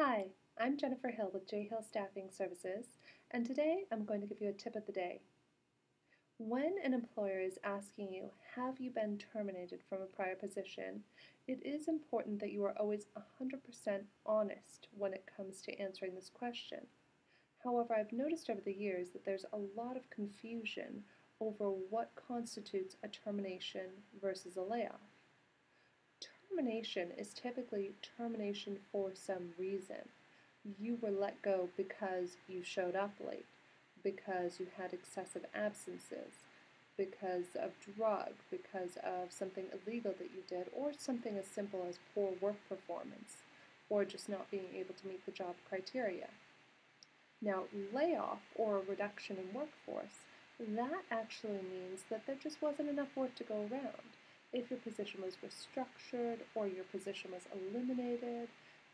Hi, I'm Jennifer Hill with J Hill Staffing Services, and today I'm going to give you a tip of the day. When an employer is asking you, have you been terminated from a prior position, it is important that you are always 100% honest when it comes to answering this question. However, I've noticed over the years that there's a lot of confusion over what constitutes a termination versus a layoff. Termination is typically termination for some reason. You were let go because you showed up late, because you had excessive absences, because of drug, because of something illegal that you did, or something as simple as poor work performance, or just not being able to meet the job criteria. Now, layoff or a reduction in workforce, that actually means that there just wasn't enough work to go around. If your position was restructured or your position was eliminated,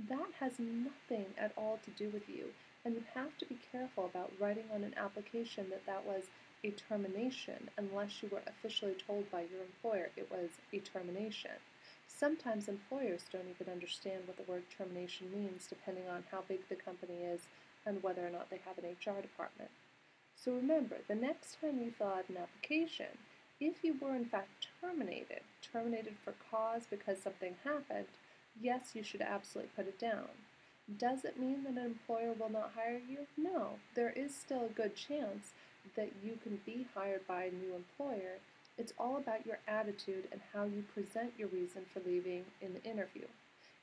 that has nothing at all to do with you, and you have to be careful about writing on an application that that was a termination unless you were officially told by your employer it was a termination. Sometimes employers don't even understand what the word termination means depending on how big the company is and whether or not they have an HR department. So remember, the next time you fill out an application, if you were in fact terminated for cause because something happened, yes, you should absolutely put it down. Does it mean that an employer will not hire you? No, there is still a good chance that you can be hired by a new employer. It's all about your attitude and how you present your reason for leaving in the interview.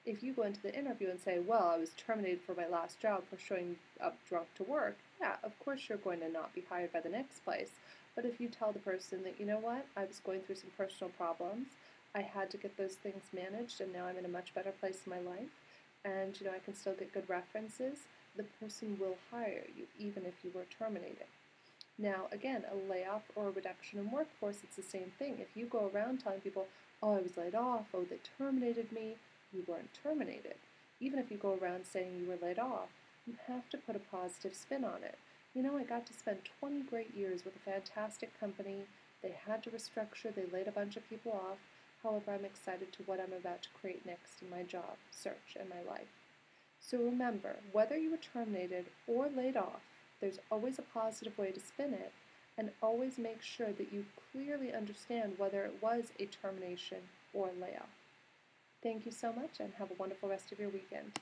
If you go into the interview and say, well, I was terminated for my last job for showing up drunk to work, yeah, of course you're going to not be hired by the next place. But if you tell the person that, you know what, I was going through some personal problems, I had to get those things managed, and now I'm in a much better place in my life, and I can still get good references, the person will hire you even if you were terminated. Now, again, a layoff or a reduction in workforce, it's the same thing. If you go around telling people, oh, I was laid off, oh, they terminated me, you weren't terminated. Even if you go around saying you were laid off, you have to put a positive spin on it. I got to spend 20 great years with a fantastic company. They had to restructure, they laid a bunch of people off. However, I'm excited to what I'm about to create next in my job search and my life. So remember, whether you were terminated or laid off, there's always a positive way to spin it, and always make sure that you clearly understand whether it was a termination or a layoff. Thank you so much, and have a wonderful rest of your weekend.